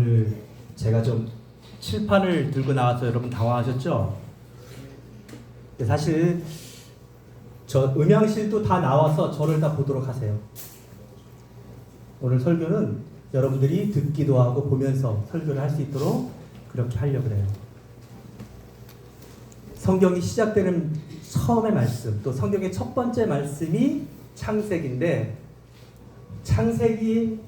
오늘 제가 좀 칠판을 들고 나와서 여러분 당황하셨죠? 사실 저 음향실도 다 나와서 저를 다 보도록 하세요. 오늘 설교는 여러분들이 듣기도 하고 보면서 설교를 할 수 있도록 그렇게 하려고 해요. 성경이 시작되는 처음의 말씀, 또 성경의 첫 번째 말씀이 창세기인데, 창세기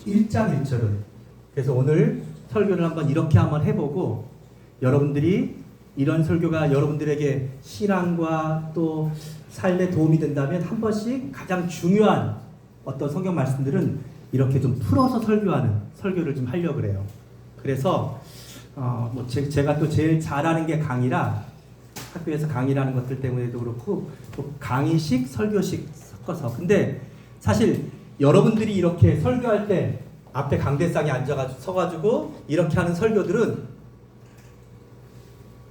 1장 1절은, 그래서 오늘 설교를 이렇게 한번 해보고, 여러분들이 이런 설교가 여러분들에게 신앙과 또 삶에 도움이 된다면 한 번씩 가장 중요한 어떤 성경 말씀들은 이렇게 좀 풀어서 설교하는 설교를 좀 하려고 그래요. 그래서 제가 또 제일 잘하는 게 강의라, 학교에서 강의라는 것들 때문에도 그렇고 또 강의식 설교식 섞어서. 근데 사실 여러분들이 이렇게 설교할 때 앞에 강대상에 서가지고 이렇게 하는 설교들은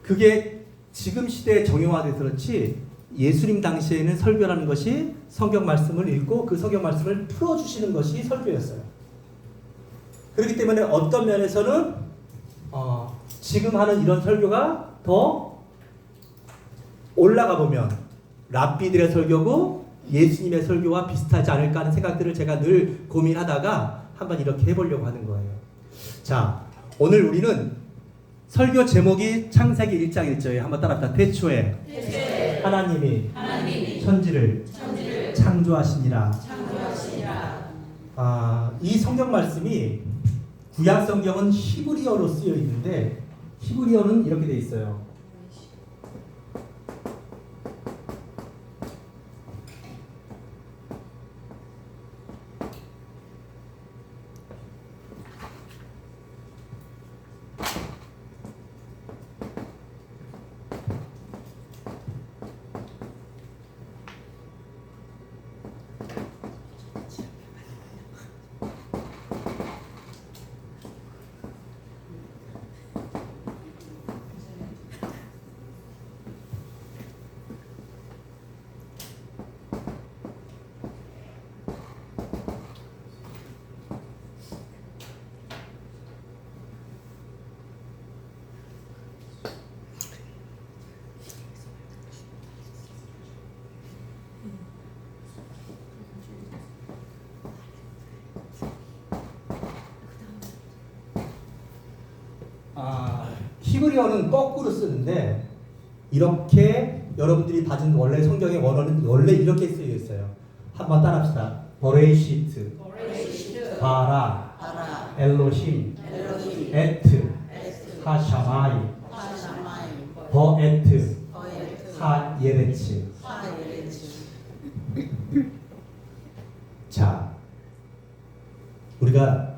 그게 지금 시대에 정형화돼서 그렇지, 예수님 당시에는 설교라는 것이 성경 말씀을 읽고 그 성경 말씀을 풀어주시는 것이 설교였어요. 그렇기 때문에 어떤 면에서는 지금 하는 이런 설교가 더 올라가 보면 랍비들의 설교고 예수님의 설교와 비슷하지 않을까 하는 생각들을 제가 늘 고민하다가 한번 이렇게 해보려고 하는 거예요. 자, 오늘 우리는 설교 제목이 창세기 1장 1절에 한번 따라합시다. 태초에 하나님이 천지를 창조하시니라. 이 성경 말씀이 구약 성경은 히브리어로 쓰여 있는데, 히브리어는 이렇게 돼 있어요. 히브리어는 거꾸로 쓰는데, 이렇게 여러분들이 받은 원래 성경의 원어는 원래 이렇게 쓰여 있어요. 한번 따라합시다. 버레이시트, 바라, 엘로힘, 에트, 하샤마이, 버에트, 하예레츠. 자, 우리가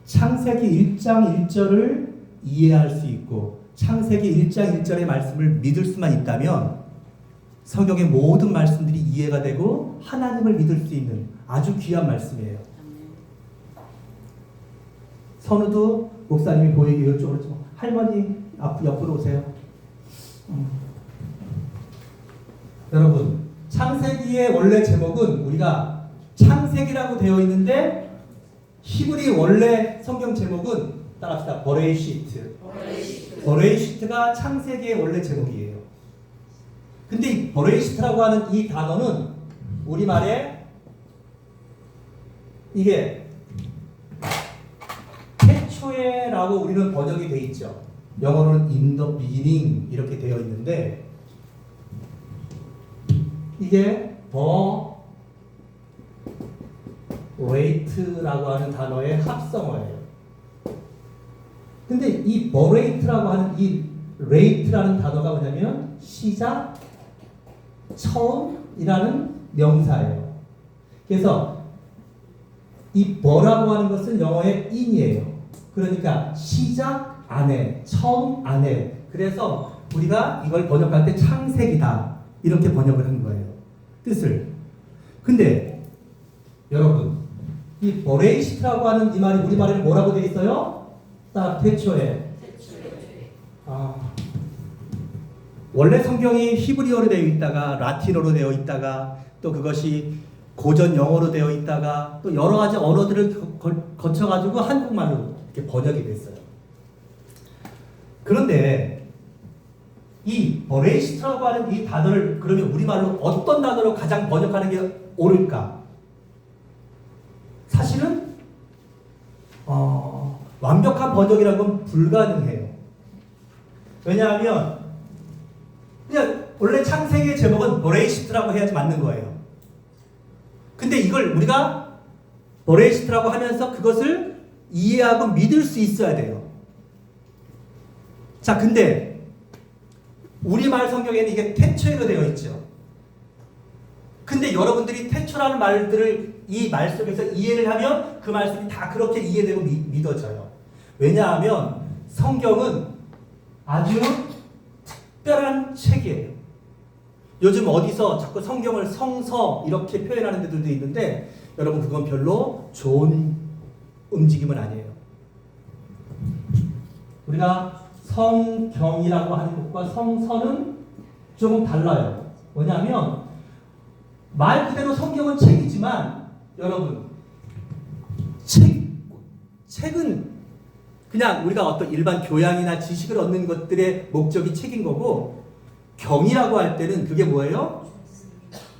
창세기 1장 1절을 이해할 수 있고 창세기 1장 1절의 말씀을 믿을 수만 있다면 성경의 모든 말씀들이 이해가 되고 하나님을 믿을 수 있는 아주 귀한 말씀이에요. 선우도 목사님이 보이기 이쪽으로 좀, 할머니 옆으로 오세요. 여러분, 창세기의 원래 제목은 우리가 창세기라고 되어 있는데 히브리 원래 성경 제목은 따라합시다. 버레이시트. 버레이시트가 창세기의 원래 제목이에요. 근데 이 버레이시트라고 하는 이 단어는 우리말에 이게 태초에라고 우리는 번역이 돼 있죠. 영어로는 in the beginning 이렇게 되어 있는데, 이게 버레이트라고 하는 단어의 합성어예요. 근데 이 버레이트라고 하는 이 레이트라는 단어가 뭐냐면 시작, 처음이라는 명사예요. 그래서 이 버라고 하는 것은 영어의 in이에요. 그러니까 시작 안에, 처음 안에. 그래서 우리가 이걸 번역할 때 창세기다 이렇게 번역을 한 거예요. 뜻을. 근데 여러분, 이 버레이시트라고 하는 이 말이 우리말에는 뭐라고 되어 있어요? 딱 태초에. 원래 성경이 히브리어로 되어 있다가 라틴어로 되어 있다가 또 그것이 고전 영어로 되어 있다가 또 여러 가지 언어들을 거쳐가지고 한국말로 이렇게 번역이 됐어요. 그런데 이 버레이시트라고 하는 이 단어를 그러면 우리말로 어떤 단어로 가장 번역하는 게 옳을까? 사실은 완벽한 번역이라는 건 불가능해요. 왜냐하면 그냥 원래 창세기의 제목은 버레이시트라고 해야지 맞는 거예요. 근데 이걸 우리가 버레이시트라고 하면서 그것을 이해하고 믿을 수 있어야 돼요. 자, 근데 우리말 성경에는 이게 태초에로 되어 있죠. 근데 여러분들이 태초라는 말들을 이 말 속에서 이해를 하면 그 말씀이 다 그렇게 이해되고 믿어져요. 왜냐하면 성경은 아주 특별한 책이에요. 요즘 어디서 자꾸 성경을 성서 이렇게 표현하는 데들도 있는데 여러분 그건 별로 좋은 움직임은 아니에요. 우리가 성경이라고 하는 것과 성서는 조금 달라요. 뭐냐면 말 그대로 성경은 책이지만 여러분 책은 그냥 우리가 어떤 일반 교양이나 지식을 얻는 것들의 목적이 책인 거고 경이라고 할 때는 그게 뭐예요?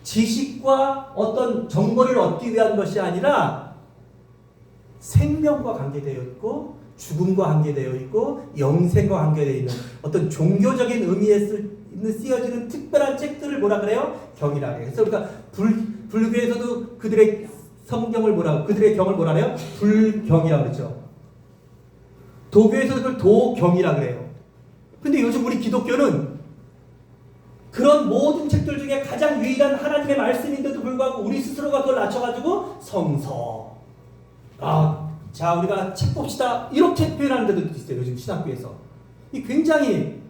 지식과 어떤 정보를 얻기 위한 것이 아니라 생명과 관계되어 있고 죽음과 관계되어 있고 영생과 관계되어 있는 어떤 종교적인 의미에 쓰여지는 특별한 책들을 뭐라 그래요? 경이라 그래요. 그래서 우리가 불교에서도 그들의 성경을 그들의 경을 뭐라 그래요? 불경이라고 그러죠. 도교에서도 그걸 도경이라 그래요. 근데 요즘 우리 기독교는 그런 모든 책들 중에 가장 유일한 하나님의 말씀인데도 불구하고 우리 스스로가 그걸 낮춰가지고 성서. 자, 우리가 책 봅시다. 이렇게 표현하는 데도 있어요. 요즘 신학교에서. 이 굉장히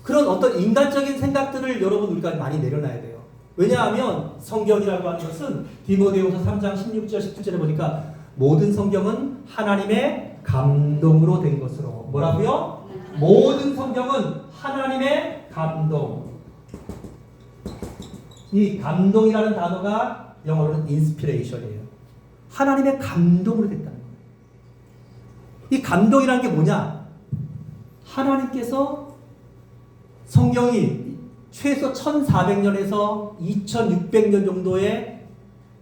그런 어떤 인간적인 생각들을 여러분 우리가 많이 내려놔야 돼요. 왜냐하면 성경이라고 하는 것은 디모데후서 3장 16절 17절에 보니까 모든 성경은 하나님의 감동으로 된 것으로 뭐라고요? 모든 성경은 하나님의 감동. 이 감동이라는 단어가 영어로는 인스피레이션이에요. 하나님의 감동으로 됐다는 거예요. 이 감동이라는 게 뭐냐? 하나님께서 성경이 최소 1400년에서 2600년 정도의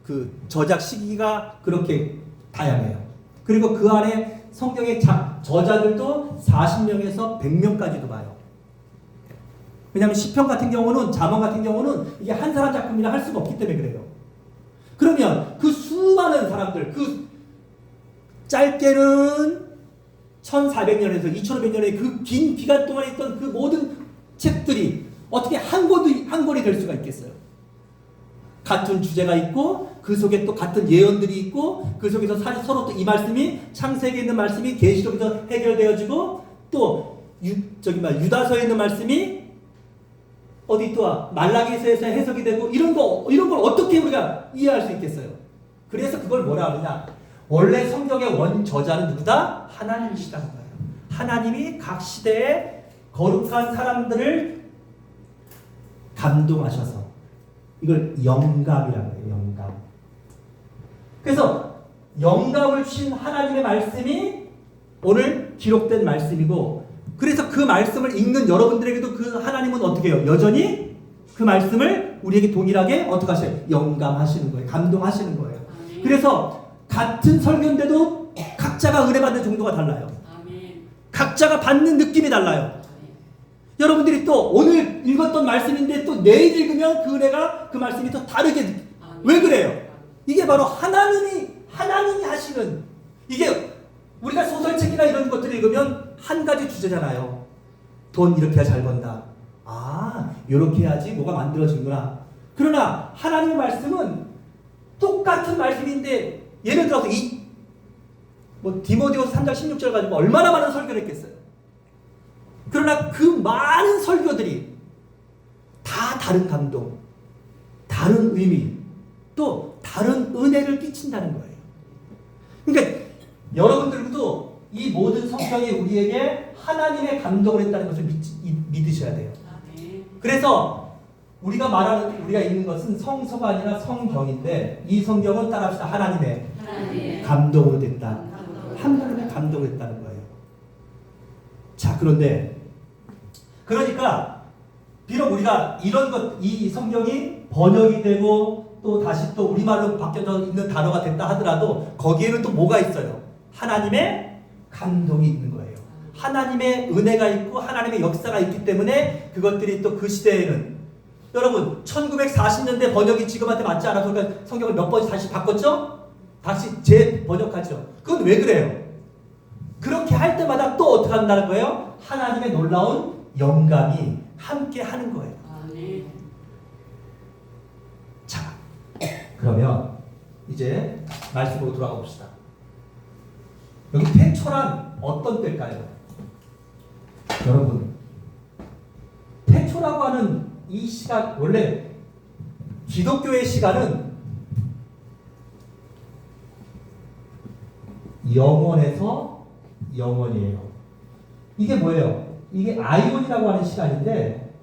그 저작 시기가 그렇게 다양해요. 그리고 그 안에 성경의 저자들도 40명에서 100명까지도 봐요. 왜냐하면 시편 같은 경우는 잠언 같은 경우는 이게 한 사람 작품이라 할 수가 없기 때문에 그래요. 그러면 그 수많은 사람들 그 짧게는 1400년에서 2500년의 그 긴 기간 동안 있던 그 모든 책들이 어떻게 한 권이 될 수가 있겠어요? 같은 주제가 있고 그 속에 또 같은 예언들이 있고 그 속에서 서로 또 이 말씀이 창세기에 있는 말씀이 계시록에서 해결되어지고 또 유다서에 있는 말씀이 어디 또 말라기서에서 해석이 되고 이런 걸 어떻게 우리가 이해할 수 있겠어요? 그래서 그걸 뭐라 하느냐? 원래 성경의 원저자는 누구다? 하나님이시다는 거예요. 하나님이 각 시대에 거룩한 사람들을 감동하셔서 이걸 영감이라고 해요. 영감. 그래서 영감을 주신 하나님의 말씀이 오늘 기록된 말씀이고 그래서 그 말씀을 읽는 여러분들에게도 그 하나님은 어떻게 해요? 여전히 그 말씀을 우리에게 동일하게 어떻게 하셔요? 영감하시는 거예요. 감동하시는 거예요. 그래서 같은 설교인데도 각자가 은혜 받는 정도가 달라요. 각자가 받는 느낌이 달라요. 여러분들이 또 오늘 읽었던 말씀인데 또 내일 읽으면 그 은혜가 그 말씀이 또 다르게 왜 그래요? 이게 바로 하나님이 하시는 이게 우리가 소설책이나 이런 것들을 읽으면 한 가지 주제잖아요. 돈 이렇게 해야 잘 번다. 이렇게 해야지 뭐가 만들어지는구나. 그러나 하나님의 말씀은 똑같은 말씀인데 예를 들어서 디모데후서 3장 16절 가지고 얼마나 많은 설교를 했겠어요. 그러나 그 많은 설교들이 다 다른 감동, 다른 의미, 또 다른 은혜를 끼친다는 거예요. 그러니까 여러분들도 이 모든 성경이 우리에게 하나님의 감동을 했다는 것을 믿으셔야 돼요. 그래서 우리가 읽는 것은 성서가 아니라 성경인데 이 성경은 따라합시다. 하나님의 감동으로 됐다. 하나님의 감동으로 됐다는 거예요. 자, 그런데 그러니까 비록 우리가 이런 이 성경이 번역이 되고 또 다시 또 우리말로 바뀌어져 있는 단어가 됐다 하더라도 거기에는 또 뭐가 있어요? 하나님의 감동이 있는 거예요. 하나님의 은혜가 있고 하나님의 역사가 있기 때문에 그것들이 또 그 시대에는 여러분 1940년대 번역이 지금한테 맞지 않아서 그러니까 성경을 몇 번 다시 바꿨죠? 다시 재번역하죠. 그건 왜 그래요? 그렇게 할 때마다 또 어떻게 한다는 거예요? 하나님의 놀라운 영감이 함께 하는 거예요. 자, 그러면 이제 말씀으로 돌아가 봅시다. 여기 태초란 어떤 때일까요? 여러분, 태초라고 하는 이 시간, 원래 기독교의 시간은 영원에서 영원이에요. 이게 뭐예요? 이게 아이온이라고 하는 시간인데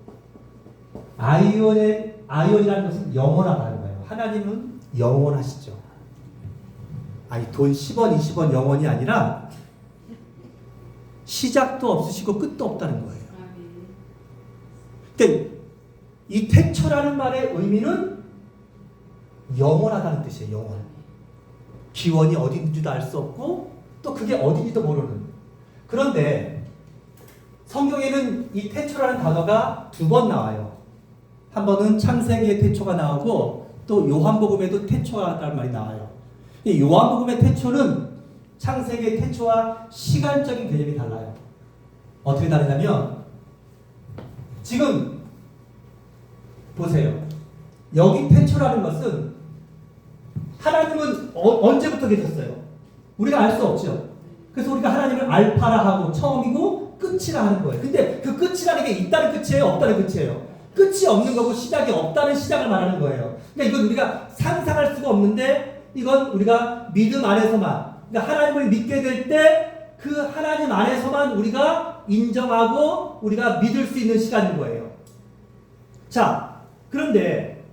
아이온이라는 것은 영원하다는 거예요. 하나님은 영원하시죠. 아니 돈 10원, 20원 영원이 아니라 시작도 없으시고 끝도 없다는 거예요. 그러니까 이 태초라는 말의 의미는 영원하다는 뜻이에요. 영원. 기원이 어디 있는지도 알 수 없고 또 그게 어디인지도 모르는. 그런데 성경에는 이 태초라는 단어가 두 번 나와요. 한 번은 창세기의 태초가 나오고 또 요한복음에도 태초라는 말이 나와요. 이 요한복음의 태초는 창세기의 태초와 시간적인 개념이 달라요. 어떻게 다르냐면 지금 보세요. 여기 태초라는 것은 하나님은 언제부터 계셨어요? 우리가 알 수 없죠. 그래서 우리가 하나님을 알파라 하고 처음이고 끝이라 하는 거예요. 근데 그 끝이라는 게 있다는 끝이에요? 없다는 끝이에요? 끝이 없는 거고 시작이 없다는 시작을 말하는 거예요. 그러니까 이건 우리가 상상할 수가 없는데 이건 우리가 믿음 안에서만, 그러니까 하나님을 믿게 될 때 그 하나님 안에서만 우리가 인정하고 우리가 믿을 수 있는 시간인 거예요. 자, 그런데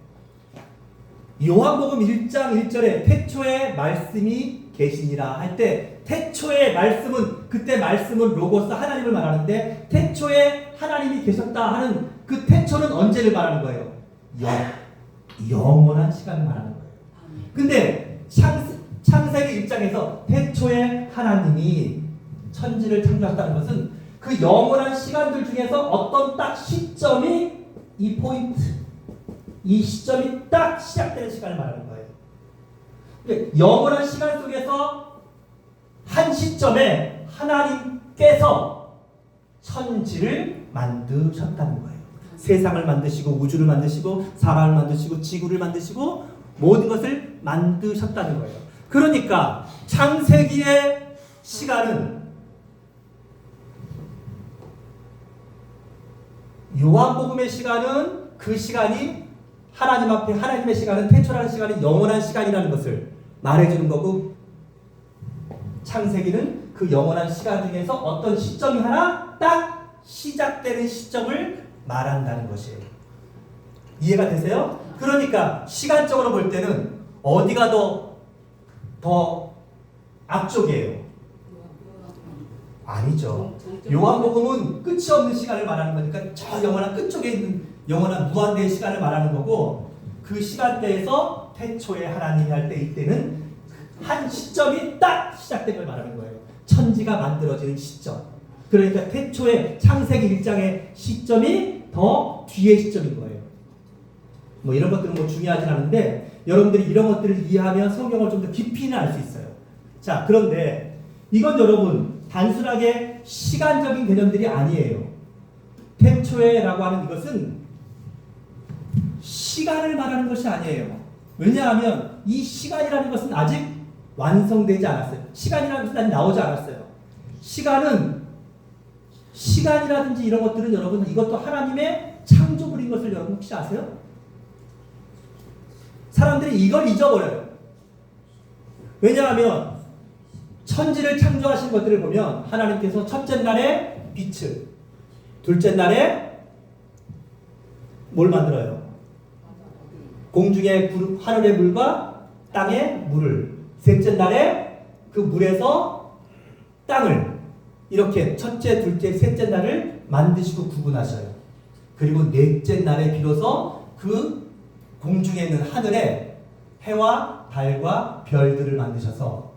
요한복음 1장 1절에 태초에 말씀이 계시니라 할 때 태초의 말씀은 그때 말씀은 로고스 하나님을 말하는데 태초에 하나님이 계셨다 하는 그 태초는 언제를 말하는 거예요? 영원한 시간을 말하는 거예요. 근데 창세기 1장에서 태초에 하나님이 천지를 창조했다는 것은 그 영원한 시간들 중에서 어떤 딱 시점이 이 포인트, 이 시점이 딱 시작되는 시간을 말하는 거예요. 그러니까 영원한 시간 속에서 한 시점에 하나님께서 천지를 만드셨다는 거예요. 세상을 만드시고 우주를 만드시고 사람을 만드시고 지구를 만드시고 모든 것을 만드셨다는 거예요. 그러니까 창세기의 시간은 요한복음의 시간은 그 시간이 하나님 앞에 하나님의 시간은 태초라는 시간이 영원한 시간이라는 것을 말해주는 거고 창세기는 그 영원한 시간 중에서 어떤 시점이 하나 딱 시작되는 시점을 말한다는 것이에요. 이해가 되세요? 그러니까 시간적으로 볼 때는 어디가 더 앞쪽이에요? 아니죠. 요한복음은 끝이 없는 시간을 말하는 거니까 저 영원한 끝쪽에 있는 영원한 무한대의 시간을 말하는 거고 그 시간대에서 태초에 하나님이 할 때 이때는 한 시점이 딱 시작된 걸 말하는 거예요. 천지가 만들어지는 시점. 그러니까 태초에 창세기 1장의 시점이 더 뒤의 시점인 거예요. 뭐 이런 것들은 뭐 중요하진 않은데 여러분들이 이런 것들을 이해하면 성경을 좀 더 깊이는 알 수 있어요. 자, 그런데 이건 여러분 단순하게 시간적인 개념들이 아니에요. 태초에라고 하는 이것은 시간을 말하는 것이 아니에요. 왜냐하면 이 시간이라는 것은 아직 완성되지 않았어요. 시간이라는 것은 아직 나오지 않았어요. 시간이라든지 이런 것들은 여러분 이것도 하나님의 창조물인 것을 여러분 혹시 아세요? 사람들이 이걸 잊어버려요. 왜냐하면 천지를 창조하신 것들을 보면 하나님께서 첫째 날에 빛을, 둘째 날에 뭘 만들어요? 공중의 하늘의 물과 땅의 물을, 셋째 날에 그 물에서 땅을 이렇게 첫째, 둘째, 셋째 날을 만드시고 구분하셔요. 그리고 넷째 날에 비로소 그 공중에 있는 하늘에 해와 달과 별들을 만드셔서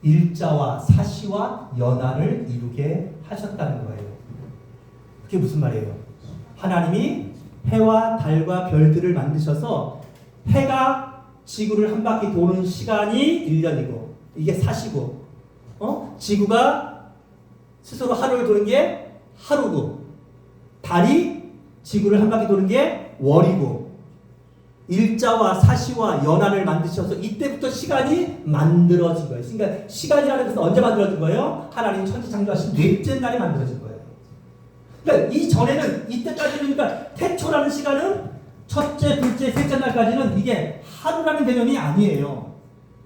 일자와 사시와 연한을 이루게 하셨다는 거예요. 그게 무슨 말이에요? 하나님이 해와 달과 별들을 만드셔서 해가 지구를 한 바퀴 도는 시간이 1년이고 이게 사시고 지구가 스스로 하루를 도는 게 하루고 달이 지구를 한 바퀴 도는 게 월이고 일자와 사시와 연한을 만드셔서 이때부터 시간이 만들어진 거예요. 그러니까 시간이라는 것은 언제 만들어진 거예요? 하나님 천지 창조하신 넷째 날에 만들어진 거예요. 그러니까 이전에는 이때까지는 그러니까 태초라는 시간은 첫째, 둘째, 셋째 날까지는 이게 하루라는 개념이 아니에요.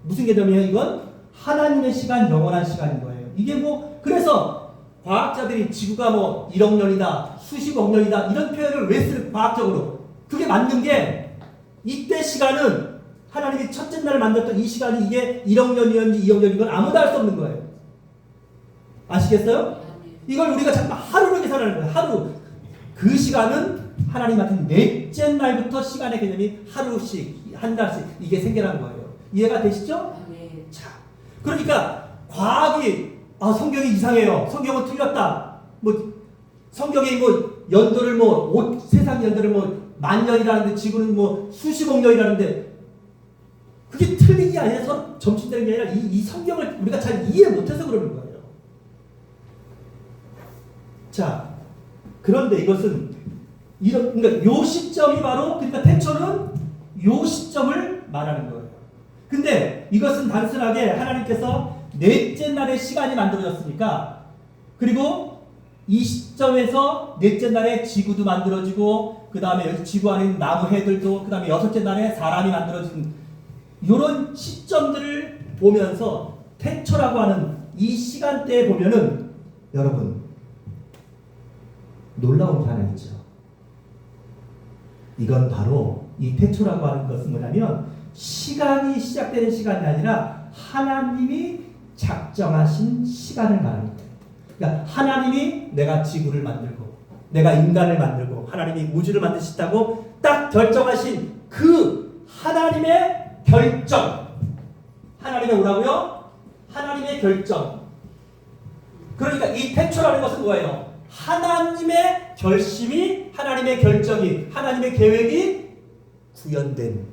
무슨 개념이에요? 이건 하나님의 시간, 영원한 시간인 거예요. 이게 그래서 과학자들이 지구가 1억 년이다, 수십억 년이다 이런 표현을 왜 쓰는 과학적으로? 그게 맞는 게 이때 시간은 하나님이 첫째 날을 만들었던 이 시간이 이게 1억 년이었는지 2억 년인 건 아무도 알 수 없는 거예요. 아시겠어요? 이걸 우리가 자꾸 하루로 계산하는 거예요. 하루. 그 시간은 하나님한테 넷째 날부터 시간의 개념이 하루씩, 한 달씩 이게 생겨난 거예요. 이해가 되시죠? 네. 자, 그러니까 과학이 성경이 이상해요. 성경은 틀렸다. 성경이 연도를 세상 연도를 10,000년이라는데 지구는 수십억 년이라는데 그게 틀린 게 아니라 서로 점치되는 게 아니라 이 성경을 우리가 잘 이해 못해서 그러는 거예요. 자, 그런데 이것은 그러니까 요 시점이 바로 그러니까 태초는 요 시점을 말하는 거예요. 근데 이것은 단순하게 하나님께서 넷째 날에 시간이 만들어졌으니까 그리고 이 시점에서 넷째 날에 지구도 만들어지고 그 다음에 지구 안에 있는 나무 해들도 그 다음에 여섯째 날에 사람이 만들어진 이런 시점들을 보면서 태초라고 하는 이 시간대에 보면은 여러분 놀라운 게 하나 있죠. 이건 바로 이 태초라고 하는 것은 뭐냐면 시간이 시작되는 시간이 아니라 하나님이 작정하신 시간을 말하는 거예요. 그러니까 하나님이 내가 지구를 만들고 내가 인간을 만들고 하나님이 우주를 만드셨다고 딱 결정하신 그 하나님의 결정. 하나님의 뭐라고요? 하나님의 결정. 그러니까 이 태초라는 것은 뭐예요? 하나님의 결심이 하나님의 결정이 하나님의 계획이 구현된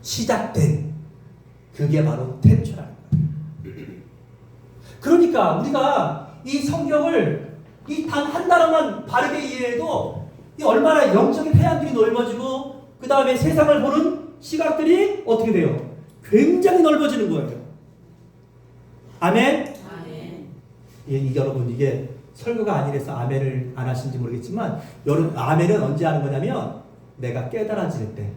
시작된 그게 바로 태초라는 거예요. 그러니까 우리가 이 성경을 이 단 한 단어만 바르게 이해해도 이 얼마나 영적인 해안들이 넓어지고 그 다음에 세상을 보는 시각들이 어떻게 돼요? 굉장히 넓어지는 거예요. 아멘? 아멘. 여러분 이게 설교가 아니라서 아멘을 안 하시는지 모르겠지만 여러분 아멘은 언제 하는 거냐면 내가 깨달아질 때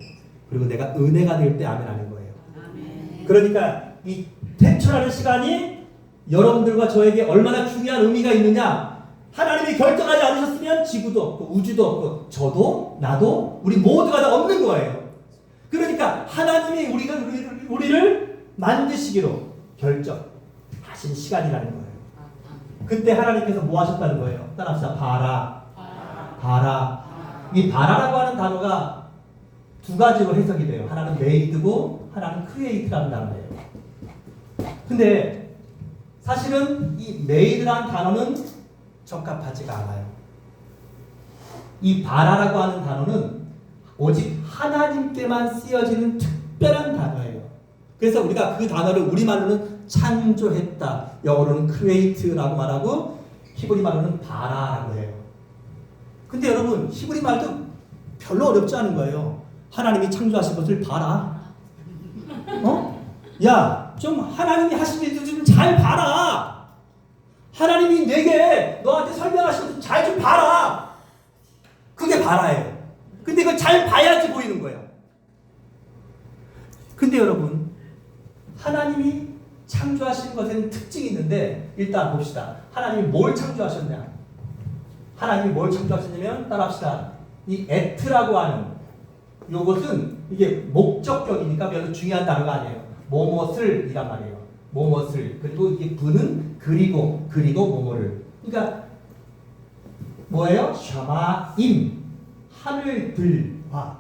그리고 내가 은혜가 될 때 아멘 하는 거예요. 아멘. 그러니까 이 태초라는 시간이 여러분들과 저에게 얼마나 중요한 의미가 있느냐. 하나님이 결정하지 않으셨으면 지구도 없고 우주도 없고 저도 나도 우리 모두가 다 없는 거예요. 그러니까 하나님이 우리를 만드시기로 결정하신 시간이라는 거예요. 그때 하나님께서 뭐 하셨다는 거예요? 따라합시다. 봐라. 이 봐라라고 하는 단어가 두 가지로 해석이 돼요. 하나는 메이드고 하나는 크리에이트라는 단어예요. 근데 사실은 이 메이드라는 단어는 적합하지가 않아요. 이 봐라라고 하는 단어는 오직 하나님께만 쓰여지는 특별한 단어예요. 그래서 우리가 그 단어를 우리말로는 창조했다. 영어로는 create라고 말하고 히브리 말로는 바라라고 해요. 근데 여러분 히브리 말도 별로 어렵지 않은 거예요. 하나님이 창조하신 것을 봐라. 야, 좀 하나님이 하신 일도 좀 잘 봐라. 하나님이 내게 너한테 설명하신 것도 잘 좀 봐라. 그게 봐라예요. 근데 이걸 잘 봐야지 보이는 거예요. 근데 여러분 하나님이 창조하신 것에는 특징이 있는데 일단 봅시다. 하나님이 뭘 창조하셨냐? 하나님이 뭘 창조하셨냐면 따라합시다. 이 에트라고 하는 요것은 이게 목적격이니까 별로 중요한 단어가 아니에요. 뭐뭇을 이란 말이에요. 뭐뭇을. 그리고 이게 부는 그리고 뭐뭐를. 그러니까 뭐예요? 샤마임 하늘들과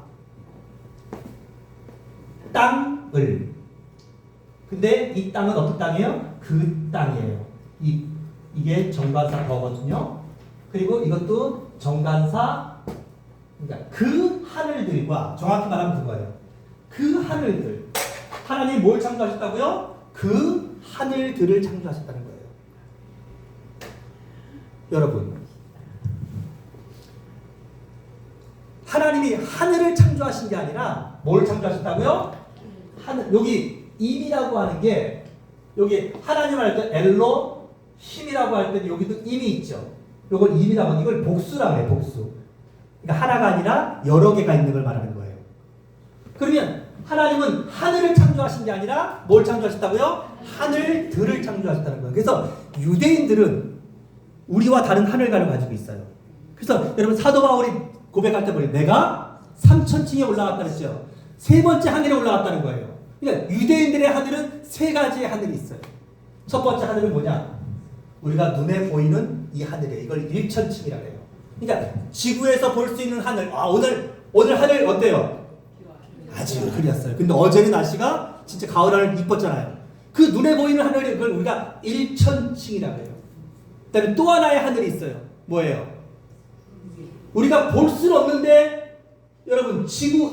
땅을. 근데 이 땅은 어떤 땅이에요? 그 땅이에요. 이게 정관사 더거든요. 그리고 이것도 정관사. 그러니까 그 하늘들과 정확히 말하면 그거예요. 그 하늘들. 하나님이 뭘 창조하셨다고요? 그 하늘들을 창조하셨다는 거예요. 여러분, 하나님이 하늘을 창조하신 게 아니라 뭘 창조하셨다고요? 하늘. 여기 임이라고 하는 게 여기 하나님 할 때 엘로 힘이라고 할 때는 여기도 임이 있죠. 이걸 임이라고 하는 이걸 복수라고 해요. 복수. 그러니까 하나가 아니라 여러 개가 있는 걸 말하는 거예요. 그러면 하나님은 하늘을 창조하신 게 아니라 뭘 창조하셨다고요? 하늘들을 창조하셨다는 거예요. 그래서 유대인들은 우리와 다른 하늘관을 가지고 있어요. 그래서 여러분 사도 바울이 고백할 때 보니 내가 3000층에 올라갔다 그랬죠. 세 번째 하늘에 올라갔다는 거예요. 그러니까 유대인들의 하늘은 세 가지의 하늘이 있어요. 첫 번째 하늘은 뭐냐? 우리가 눈에 보이는 이 하늘이에요. 이걸 1000층이라고 해요. 그러니까 지구에서 볼 수 있는 하늘. 오늘 하늘 어때요? 아주 흐렸어요. 근데 어제는 날씨가 진짜 가을 하늘 이뻤잖아요. 그 눈에 보이는 하늘이 그걸 우리가 1000층이라고 해요. 그다음에 또 하나의 하늘이 있어요. 뭐예요? 우리가 볼 수는 없는데 여러분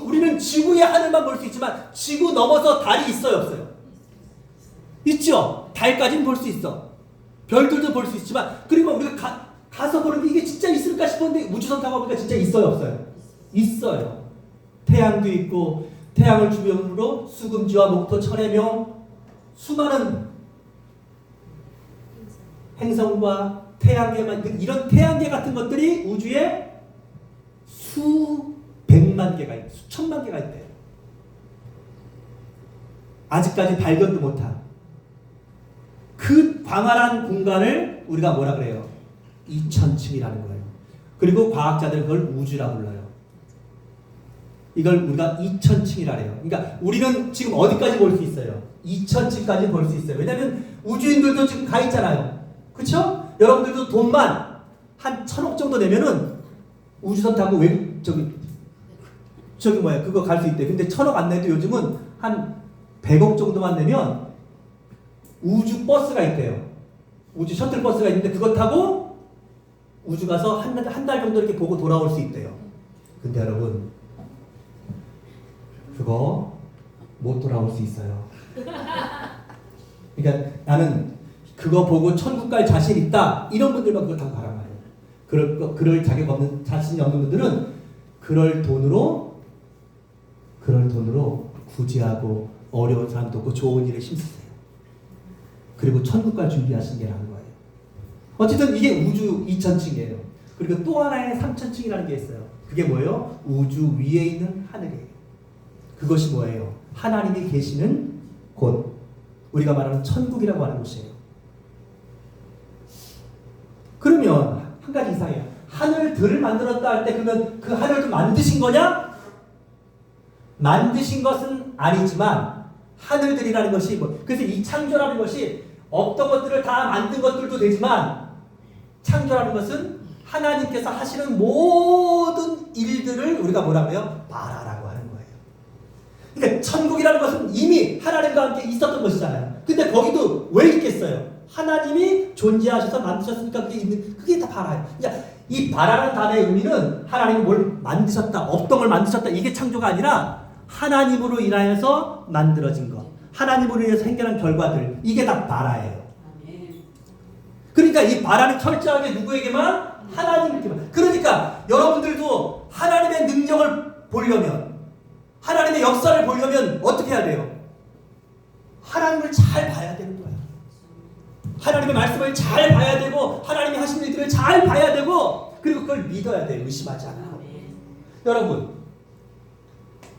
우리는 지구의 하늘만 볼 수 있지만 지구 넘어서 달이 있어요, 없어요? 있죠. 달까지는 볼 수 있어. 별들도 볼 수 있지만 그리고 우리가 가서 보는데 이게 진짜 있을까 싶었는데 우주선 타고 보니까 진짜 있어요, 없어요? 있어요. 태양도 있고 태양을 주변으로 수금지와 목토 천해명 수많은 행성과 태양계만 이런 태양계 같은 것들이 우주에 수백만 개가 있고 수천만 개가 있대요. 아직까지 발견도 못한 그 광활한 공간을 우리가 뭐라 그래요? 2000층이라는 거예요. 그리고 과학자들은 그걸 우주라고 불러요. 이걸 우리가 2000층이라 해요. 그러니까 우리는 지금 어디까지 볼 수 있어요? 2000층까지 볼 수 있어요. 왜냐하면 우주인들도 지금 가 있잖아요. 그렇죠? 여러분들도 돈만 한 1000억 정도 내면은 우주선 타고 외국 그거 갈 수 있대. 근데 1000억 안 내도 요즘은 한 100억 정도만 내면 우주 버스가 있대요. 우주 셔틀 버스가 있는데 그거 타고 우주 가서 한 달 정도 이렇게 보고 돌아올 수 있대요. 근데 여러분 그거 못 돌아올 수 있어요. 그러니까 나는 그거 보고 천국 갈 자신 있다 이런 분들만 그거 타고 가란 말이에요. 그럴 자격 없는 자신이 없는 분들은 그럴 돈으로 구제하고 어려운 사람도 없고 좋은 일에 힘쓰세요. 그리고 천국 갈 준비하시는 게 나은 거예요. 어쨌든 이게 우주 2000층이에요. 그리고 또 하나의 3000층이라는 게 있어요. 그게 뭐예요? 우주 위에 있는 하늘이에요. 그것이 뭐예요? 하나님이 계시는 곳. 우리가 말하는 천국이라고 하는 곳이에요. 그러면 한 가지 이상해요. 하늘들을 만들었다 할 때 그러면 그 하늘도 만드신 거냐? 만드신 것은 아니지만 하늘들이라는 것이 그래서 이 창조라는 것이 없던 것들을 다 만든 것들도 되지만 창조라는 것은 하나님께서 하시는 모든 일들을 우리가 뭐라고 해요? 바라라고 하는 거예요. 그러니까 천국이라는 것은 이미 하나님과 함께 있었던 것이잖아요. 근데 거기도 왜 있겠어요? 하나님이 존재하셔서 만드셨으니까 그게 다 바라예요. 그러니까 이 바라는 단어의 의미는 하나님이 뭘 만드셨다, 없던 걸 만드셨다 이게 창조가 아니라 하나님으로 인하여서 만들어진 것, 하나님으로 인해서 생겨난 결과들 이게 다 바라예요. 그러니까 이 바라는 철저하게 누구에게만? 하나님께만. 그러니까 여러분들도 하나님의 능력을 보려면 하나님의 역사를 보려면 어떻게 해야 돼요? 하나님을 잘 봐야 되는 거예요. 하나님의 말씀을 잘 봐야 되고 하나님이 하신 일들을 잘 봐야 되고 그리고 그걸 믿어야 돼요. 의심하지 않고. 여러분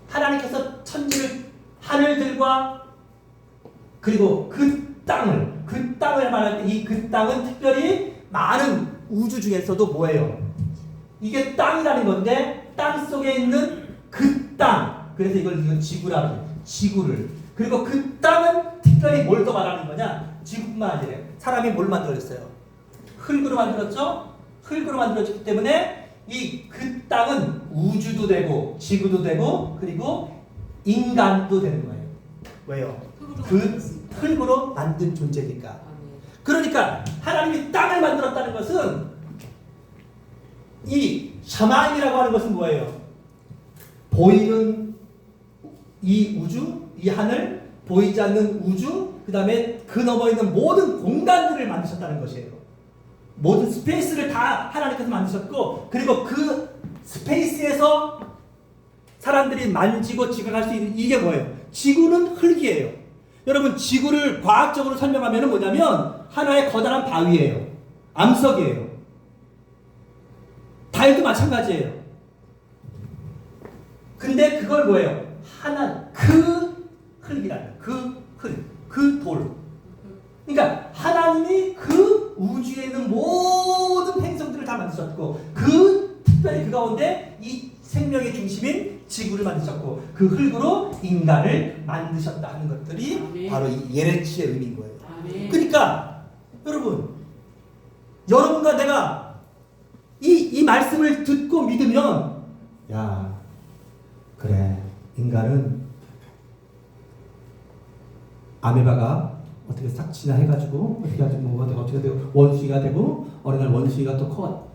하나님께서 천지를 하늘들과 그리고 그 땅을 말할 때 이 그 땅은 특별히 많은 우주 중에서도 뭐예요? 이게 땅이라는 건데 땅 속에 있는 그 땅. 그래서 이건 지구라고 해요. 지구를. 그리고 그 땅은 특별히 뭘 더 말하는 거냐? 지구뿐만 아니라 사람이 뭘 만들어졌어요? 흙으로 만들었죠? 흙으로 만들어졌기 때문에 그 땅은 우주도 되고 지구도 되고 그리고 인간도 되는 거예요. 왜요? 그 흙으로 만든 존재니까. 그러니까 하나님이 땅을 만들었다는 것은 이 샤마임이라고 하는 것은 뭐예요? 보이는 이 우주, 이 하늘, 보이지 않는 우주, 그 다음에 그 너머에 있는 모든 공간들을 만드셨다는 것이에요. 모든 스페이스를 다 하나님께서 만드셨고, 그리고 그 스페이스에서 사람들이 만지고 지각할 수 있는 이게 뭐예요? 지구는 흙이에요. 여러분, 지구를 과학적으로 설명하면 뭐냐면 하나의 커다란 바위예요. 암석이에요. 달도 마찬가지예요. 근데 그걸 뭐예요? 그 흙이라는 그 돌. 그러니까 하나님이 그 우주에 있는 모든 행성들을 다 만드셨고, 특별히 그 가운데 이 생명의 중심인 지구를 만드셨고, 그 흙으로 인간을 만드셨다 하는 것들이 아멘. 바로 이 예레치의 의미인 거예요. 아멘. 그러니까 여러분과 내가 이 말씀을 듣고 믿으면, 야, 그래, 인간은 아메바가 어떻게 싹지나 해가지고 어떻게 되고 원숭이가 되고 어느 날 원숭이가 또 커.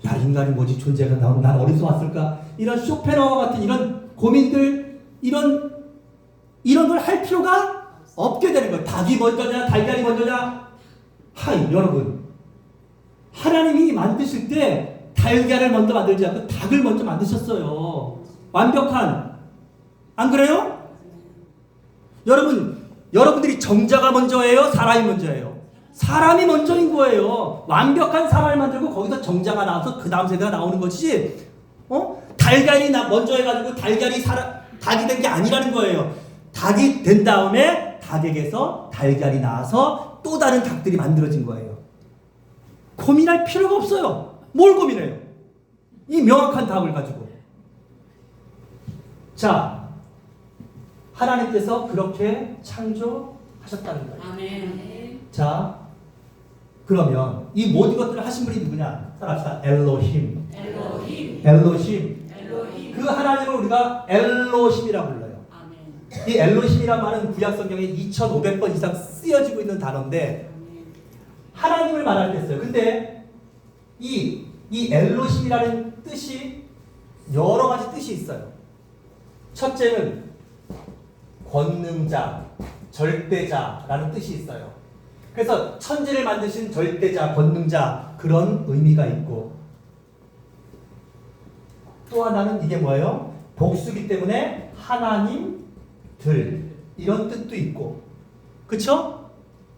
야, 인간이 뭐지? 존재가 난 어디서 왔을까? 이런 쇼펜하우어 같은 이런 고민들, 이런 걸 할 필요가 없게 되는 거예요. 닭이 먼저냐, 달걀이 먼저냐? 여러분, 하나님이 만드실 때 달걀을 먼저 만들지 않고 닭을 먼저 만드셨어요. 완벽한. 안 그래요? 여러분들이 정자가 먼저예요? 사람이 먼저예요? 사람이 먼저인 거예요. 완벽한 사람을 만들고 거기서 정자가 나와서 그 다음 세대가 나오는 것이지, 달걀이 먼저 해가지고 닭이 된 게 아니라는 거예요. 닭이 된 다음에 닭에게서 달걀이 나와서 또 다른 닭들이 만들어진 거예요. 고민할 필요가 없어요. 뭘 고민해요? 이 명확한 답을 가지고. 자, 하나님께서 그렇게 창조하셨다는 거예요. 아멘. 자, 그러면 이 모든 것들을 하신 분이 누구냐? 따라합시다. 엘로힘. 그 하나님을 우리가 엘로힘이라고 불러요. 아멘. 이 엘로힘이란 말은 구약 성경에 2,500번 이상 쓰여지고 있는 단어인데, 하나님을 말할 때 써요. 근데 이 엘로힘이라는 뜻이 여러 가지 뜻이 있어요. 첫째는 권능자, 절대자라는 뜻이 있어요. 그래서 천지를 만드신 절대자, 권능자, 그런 의미가 있고, 또 하나는 이게 뭐예요? 복수기 때문에 하나님들, 이런 뜻도 있고, 그쵸?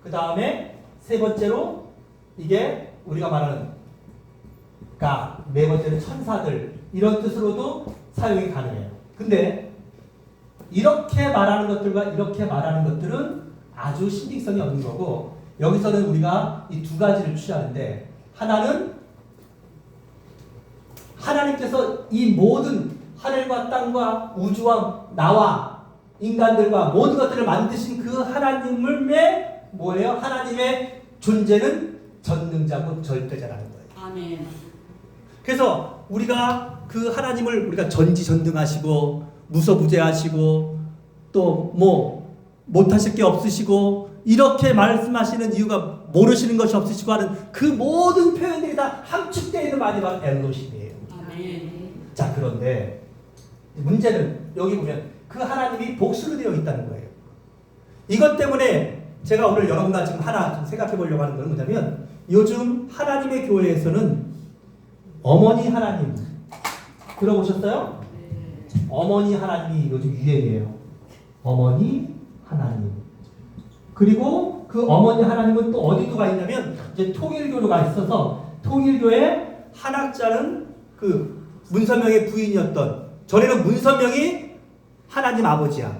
그 다음에 세 번째로 이게 우리가 말하는 네 번째는 천사들, 이런 뜻으로도 사용이 가능해요. 근데 이렇게 말하는 것들과 이렇게 말하는 것들은 아주 신빙성이 없는 거고, 여기서는 우리가 이 두 가지를 취하는데, 하나는 하나님께서 이 모든 하늘과 땅과 우주와 나와 인간들과 모든 것들을 만드신 그 하나님의 뭐예요? 하나님의 존재는 전능자고 절대자라는 거예요. 아멘. 그래서 우리가 그 하나님을 우리가 전지전능하시고 무소부재하시고 또 못하실 게 없으시고 이렇게 말씀하시는 이유가 모르시는 것이 없으시고 하는 그 모든 표현들이 다 함축되어 있는 말이 바로 엘로힘이에요. 아멘. 자, 그런데 문제는 여기 보면 그 하나님이 복수로 되어 있다는 거예요. 이것 때문에 제가 오늘 여러분과 지금 하나 좀 생각해 보려고 하는 것은 뭐냐면, 요즘 하나님의 교회에서는 어머니 하나님 들어보셨어요? 어머니 하나님이 요즘 유행이에요. 어머니 하나님. 그리고 그 어머니 하나님은 또 어디도 가 있냐면 이제 통일교로 가 있어서, 통일교의 한학자는 그 문선명의 부인이었던, 전에는 문선명이 하나님 아버지야.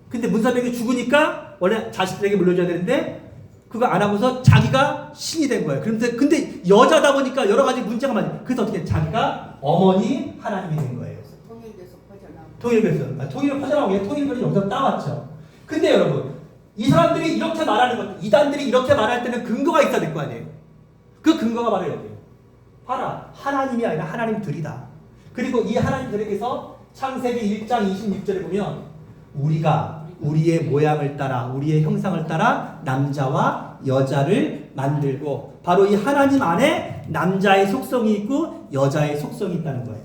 근데 문선명이 죽으니까 원래 자식들에게 물려줘야 되는데 그거 안 하고서 자기가 신이 된 거예요. 근데 여자다 보니까 여러 가지 문제가 많아요. 그래서 어떻게 자기가 어머니 하나님이 된 거예요. 통일돼서 퍼져나온 통일교에서. 통일을 퍼져나오기 위해 통일교는 여기서 따왔죠. 근데 여러분, 이 사람들이 이렇게 말하는 것, 이단들이 이렇게 말할 때는 근거가 있어야 될 거 아니에요. 그 근거가 바로 여기에요. 봐라, 하나님이 아니라 하나님들이다. 그리고 이 하나님들에게서 창세기 1장 26절에 보면 우리가 우리의 모양을 따라 우리의 형상을 따라 남자와 여자를 만들고, 바로 이 하나님 안에 남자의 속성이 있고 여자의 속성이 있다는 거예요.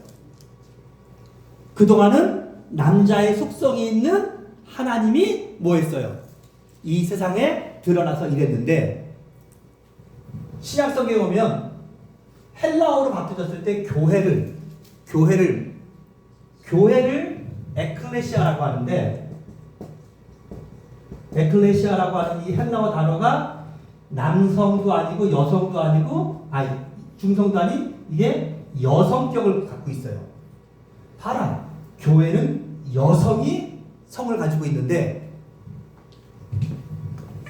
그동안은 남자의 속성이 있는 하나님이 뭐 했어요? 이 세상에 드러나서 이랬는데, 신약성경에 보면 헬라어로 바뀌어졌을 때 교회를 에클레시아라고 하는데, 에클레시아라고 하는 이 헬라어 단어가 남성도 아니고 여성도 아니고 중성도 아닌 이게 여성격을 갖고 있어요. 봐라, 교회는 여성이 성을 가지고 있는데,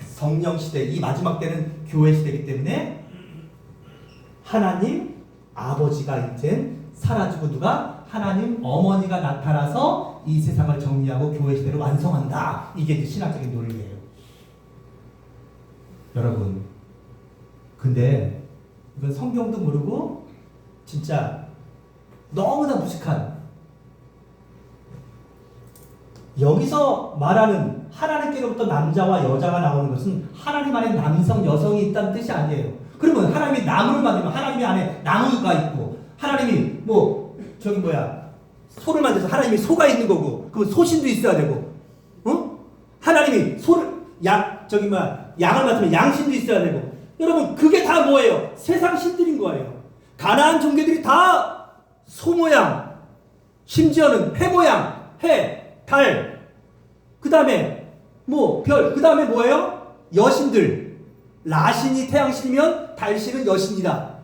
성령 시대, 이 마지막 때는 교회 시대이기 때문에 하나님 아버지가 이제 사라지고 누가 하나님 어머니가 나타나서 이 세상을 정리하고 교회 시대를 완성한다. 이게 이제 신학적인 논리예요. 여러분, 근데 이건 성경도 모르고 진짜 너무나 무식한, 여기서 말하는 하나님께로부터 남자와 여자가 나오는 것은 하나님 안에 남성, 여성이 있다는 뜻이 아니에요. 그러면 하나님이 나무를 만들면 하나님이 안에 나무가 있고, 하나님이 소를 만들어서 하나님이 소가 있는 거고, 그 소신도 있어야 되고, 하나님이 양을 맡으면 양신도 있어야 되고. 여러분, 그게 다 뭐예요? 세상 신들인 거예요. 가나안 종교들이 다 소 모양, 심지어는 해 모양, 해, 달, 그 다음에 별, 그 다음에 뭐예요? 여신들. 라신이 태양신이면 달신은 여신이다.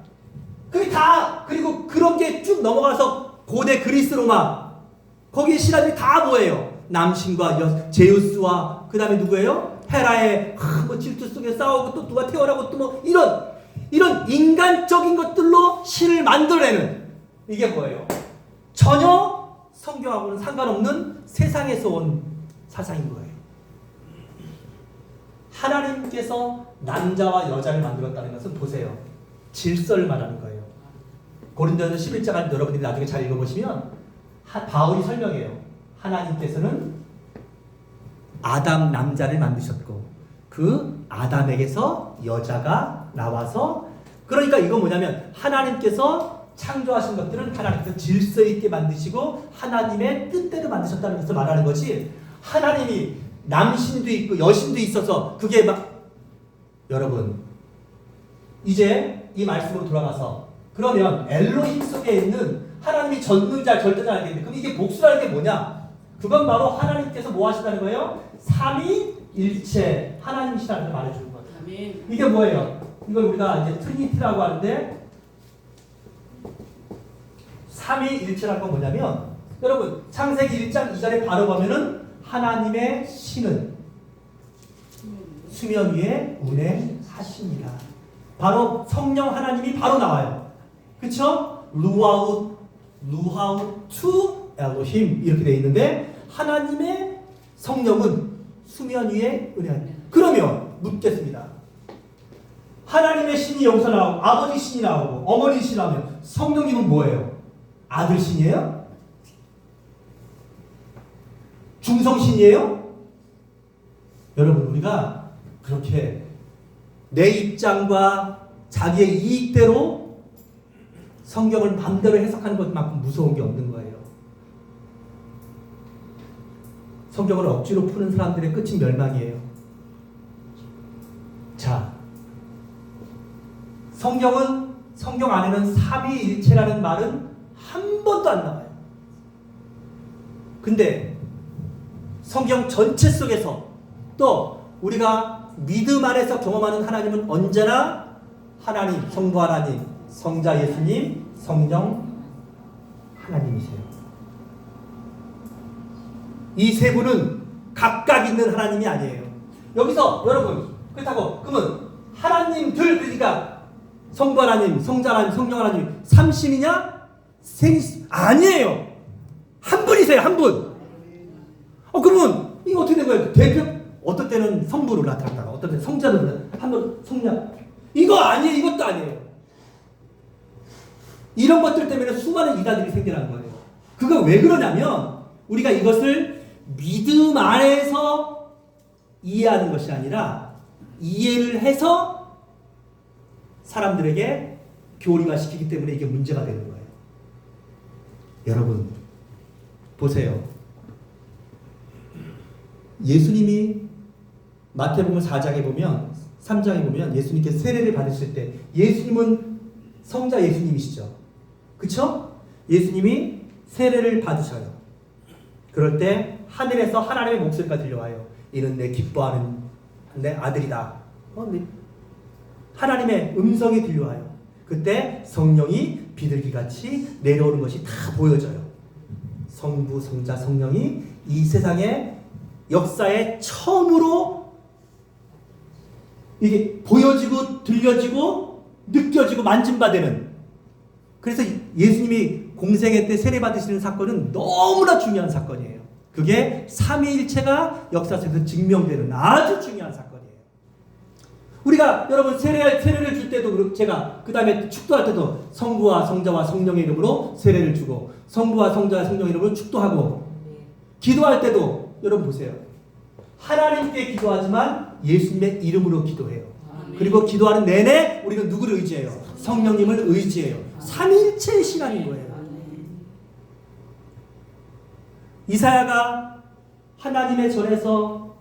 그게 다, 그리고 그런 게 쭉 넘어가서 고대 그리스 로마, 거기에 신하들이 다 뭐예요? 남신과 제우스와 그 다음에 누구예요? 헤라의 질투 속에 싸우고 또 누가 태어나고 또 이런 인간적인 것들로 신을 만들어내는, 이게 뭐예요? 전혀 성경하고는 상관없는 세상에서 온 사상인 거예요. 하나님께서 남자와 여자를 만들었다는 것은 보세요, 질서를 말하는 거예요. 고린도전서 11장을 여러분들이 나중에 잘 읽어보시면 바울이 설명해요. 하나님께서는 아담 남자를 만드셨고 그 아담에게서 여자가 나와서, 그러니까 이건 뭐냐면 하나님께서 창조하신 것들은 하나님께서 질서 있게 만드시고 하나님의 뜻대로 만드셨다는 것을 말하는 거지, 하나님이 남신도 있고 여신도 있어서 그게 여러분, 이제 이 말씀으로 돌아가서, 그러면 엘로힘 속에 있는 하나님이 전능자, 절대자 알겠는데, 그럼 이게 복수라는 게 뭐냐? 그건 바로 하나님께서 뭐 하신다는 거예요? 삼위일체 하나님이시라는 걸 말해주는 거예요. 아멘. 이게 뭐예요? 이걸 우리가 이제 트리니티라고 하는데, 삼위일체라는 건 뭐냐면, 여러분 창세기 1장 2절에 바로 보면은 하나님의 신은 수면 위에 운행하시니라. 바로 성령 하나님이 바로 나와요. 그쵸? 루아우 투 엘로힘 이렇게 되어 있는데, 하나님의 성령은 수면 위에 운행하니라. 그러면 묻겠습니다. 하나님의 신이 여기서 나오고 아버지 신이 나오고 어머니 신이 나오면 성령님은 뭐예요? 아들 신이에요? 중성 신이에요? 여러분, 우리가 그렇게 내 입장과 자기의 이익대로 성경을 마음대로 해석하는 것만큼 무서운 게 없는 거예요. 성경을 억지로 푸는 사람들의 끝은 멸망이에요. 자, 성경 안에는 삼위일체라는 말은 한 번도 안 나와요. 근데 성경 전체 속에서 또 우리가 믿음 안에서 경험하는 하나님은 언제나 하나님, 성부 하나님, 성자 예수님, 성령 하나님이세요. 이 세 분은 각각 있는 하나님이 아니에요. 여기서 여러분, 그렇다고 그러면 하나님들, 그러니까 성부 하나님, 성자 하나님, 성령 하나님 삼신이냐? 아니에요. 한 분이세요. 한 분. 그러면 이거 어떻게 된 거예요? 대표 어떤 때는 성부를 나타났다가 어떤 때는 성자를 한번 성령 이거 아니에요. 이것도 아니에요. 이런 것들 때문에 수많은 이단들이 생겨난 거예요. 그거 왜 그러냐면 우리가 이것을 믿음 안에서 이해하는 것이 아니라 이해를 해서 사람들에게 교리화시키기 때문에 이게 문제가 되는 거예요. 여러분 보세요. 예수님이 마태복음 4장에 보면 3장에 보면 예수님께서 세례를 받으실 때 예수님은 성자 예수님이시죠. 그쵸? 예수님이 세례를 받으셔요. 그럴 때 하늘에서 하나님의 목소리가 들려와요. 이는 내 기뻐하는 내 아들이다. 하나님의 음성이 들려와요. 그때 성령이 비둘기같이 내려오는 것이 다 보여져요. 성부, 성자, 성령이 이 세상의 역사에 처음으로 이게 보여지고 들려지고 느껴지고 만짐받는. 그래서 예수님이 공생애 때 세례 받으시는 사건은 너무나 중요한 사건이에요. 그게 삼위일체가 역사 속에서 증명되는 아주 중요한 사건이에요. 우리가 여러분 세례를 줄 때도 제가 그 다음에 축도할 때도 성부와 성자와 성령의 이름으로 세례를 주고 성부와 성자와 성령의 이름으로 축도하고 기도할 때도 여러분 보세요. 하나님께 기도하지만 예수님의 이름으로 기도해요. 그리고 기도하는 내내 우리는 누구를 의지해요? 성령님을 의지해요. 삼위일체의 신앙인 거예요. 이사야가 하나님의 전에서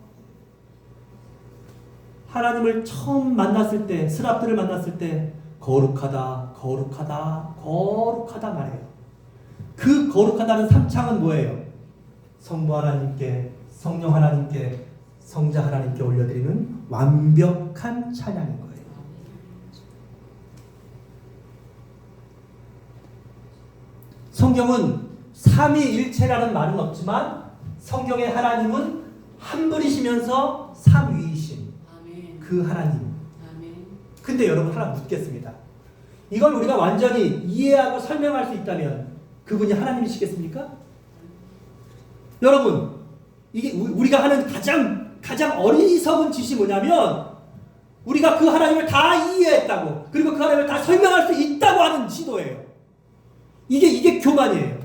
하나님을 처음 만났을 때 스랍들을 만났을 때 거룩하다 거룩하다 거룩하다 말해요. 그 거룩하다는 삼창은 뭐예요? 성부 하나님께 성령 하나님께 성자 하나님께 올려드리는 완벽한 찬양인 거예요. 성경은 삼위일체라는 말은 없지만 성경의 하나님은 한 분이시면서 삼위이신 그 하나님. 근데 여러분 하나 묻겠습니다. 이걸 우리가 완전히 이해하고 설명할 수 있다면 그분이 하나님이시겠습니까? 여러분 이게 우리가 하는 가장 어리석은 짓이 뭐냐면 우리가 그 하나님을 다 이해했다고 그리고 그 하나님을 다 설명할 수 있다고 하는 시도예요. 이게 교만이에요.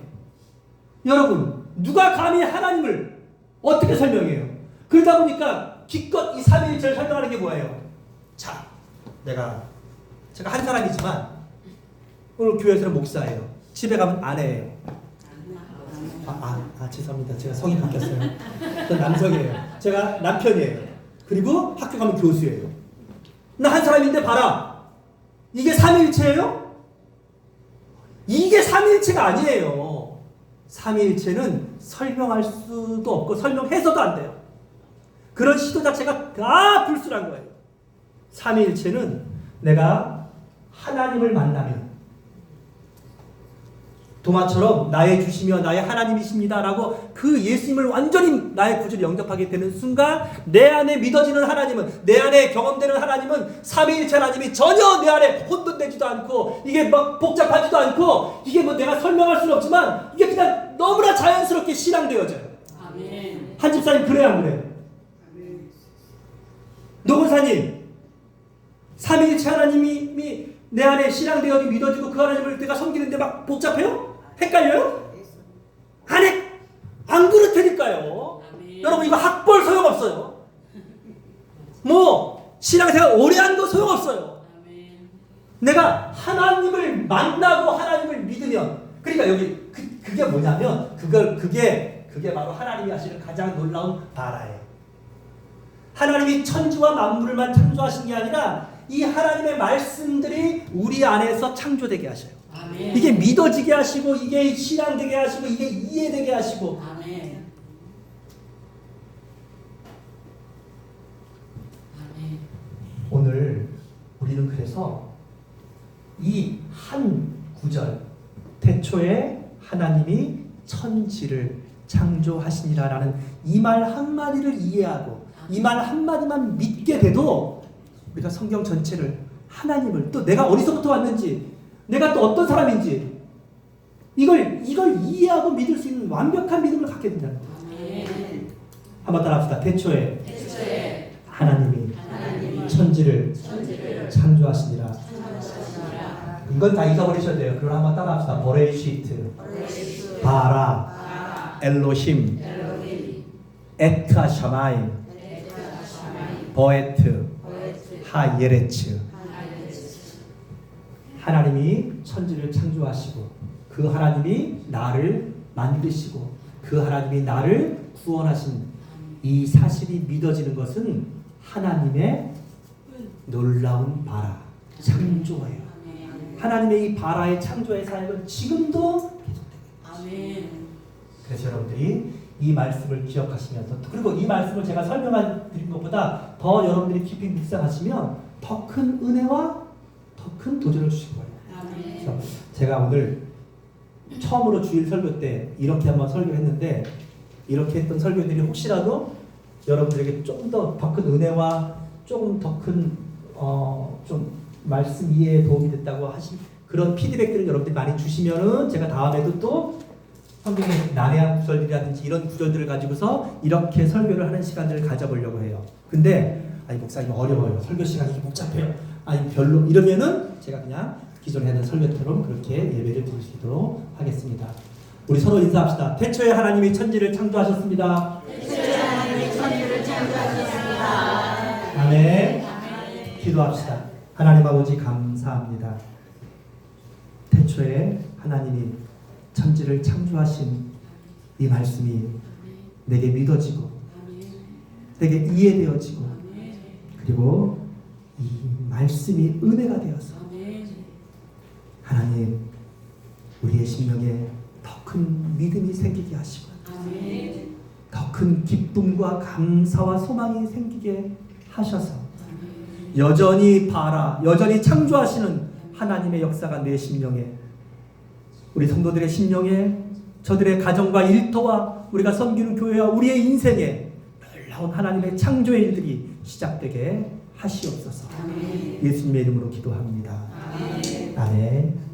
여러분 누가 감히 하나님을 어떻게 설명해요? 그러다 보니까 기껏 이 삼위일체를 설명하는 게 뭐예요? 자, 제가 한 사람이지만 오늘 교회에서는 목사예요. 집에 가면 아내예요. 죄송합니다. 제가 성이 바뀌었어요. 전 남성이에요. 제가 남편이에요. 그리고 학교 가면 교수예요. 나 한 사람인데 봐라. 이게 삼위일체예요? 이게 삼위일체가 아니에요. 삼위일체는 설명할 수도 없고 설명해서도 안 돼요. 그런 시도 자체가 다 불순한 거예요. 삼위일체는 내가 하나님을 만나면 도마처럼 나의 주시며 나의 하나님이십니다 라고 그 예수님을 완전히 나의 구주를 영접하게 되는 순간 내 안에 믿어지는 하나님은 내 안에 경험되는 하나님은 삼위일체 하나님이 전혀 내 안에 혼돈되지도 않고 이게 막 복잡하지도 않고 이게 뭐 내가 설명할 수는 없지만 이게 그냥 너무나 자연스럽게 실행되어져요. 아멘. 한 집사님 그래요 안 그래요? 노건사님 삼위일체 하나님이 내 안에 신앙되어지고 믿어지고 그 하나님을 내가 섬기는데 막 복잡해요? 헷갈려요? 안 그렇다니까요. 여러분 이거 학벌 소용없어요. 뭐 신앙생활 오래 한 거 소용없어요. 내가 하나님을 만나고 하나님을 믿으면 그러니까 여기 그게 뭐냐면 그게 바로 하나님이 하시는 가장 놀라운 바라예요. 하나님이 천지와 만물을만 창조하신 게 아니라 이 하나님의 말씀들이 우리 안에서 창조되게 하셔요. 아멘. 이게 믿어지게 하시고 이게 신앙되게 하시고 이게 이해되게 하시고. 아멘. 아멘. 오늘 우리는 그래서 이 한 구절 태초에 하나님이 천지를 창조하시니라라는 이 말 한마디를 이해하고 이 말 한마디만 믿게 돼도 우리가 성경 전체를 하나님을 또 내가 어디서부터 왔는지 내가 또 어떤 사람인지 이걸 이해하고 믿을 수 있는 완벽한 믿음을 갖게 된다는 거예요. 한번 따라합시다. 태초에 하나님이 천지를 창조하시니라. 이건 다 잊어버리셔야 돼요. 그럼 한번 따라합시다. 버레이시트, 바라, 엘로힘, 에트아 샤마임, 버에트, 하예레츠. 하나님이 천지를 창조하시고 그 하나님이 나를 만드시고 그 하나님이 나를 구원하신 이 사실이 믿어지는 것은 하나님의 놀라운 바라, 창조예요. 하나님의 이 바라의 창조의 사역은 지금도 계속되고 있습니다. 그래서 여러분들이 이 말씀을 기억하시면서, 그리고 이 말씀을 제가 설명드린 것보다 더 여러분들이 깊이 묵상하시면 더 큰 은혜와 더 큰 도전을 주실 거예요. 그래서 제가 오늘 처음으로 주일 설교 때 이렇게 한번 설교를 했는데, 이렇게 했던 설교들이 혹시라도 여러분들에게 좀 더 큰 은혜와 조금 더 큰 좀 말씀 이해에 도움이 됐다고 하신 그런 피드백들을 여러분들이 많이 주시면은 제가 다음에도 또 성경의 난해한 구절들이라든지 이런 구절들을 가지고서 이렇게 설교를 하는 시간을 가져보려고 해요. 근데 아니 목사님 어려워요. 설교 시간이 좀 복잡해요. 아니 별로 이러면은 제가 그냥 기존에 하는 설교처럼 그렇게 예배를 드릴 수 있도록 하겠습니다. 우리 서로 인사합시다. 태초에 하나님이 천지를 창조하셨습니다. 태초에 하나님이 천지를 창조하셨습니다. 아멘. 기도합시다. 하나님 아버지 감사합니다. 태초에 하나님이 천지를 창조하신 이 말씀이 내게 믿어지고 내게 이해되어지고 그리고 이 말씀이 은혜가 되어서 하나님 우리의 심령에 더 큰 믿음이 생기게 하시고 더 큰 기쁨과 감사와 소망이 생기게 하셔서 여전히 여전히 창조하시는 하나님의 역사가 내 심령에, 우리 성도들의 심령에, 저들의 가정과 일터와 우리가 섬기는 교회와 우리의 인생에 놀라운 하나님의 창조의 일들이 시작되게 하시옵소서. 예수님의 이름으로 기도합니다. 아멘.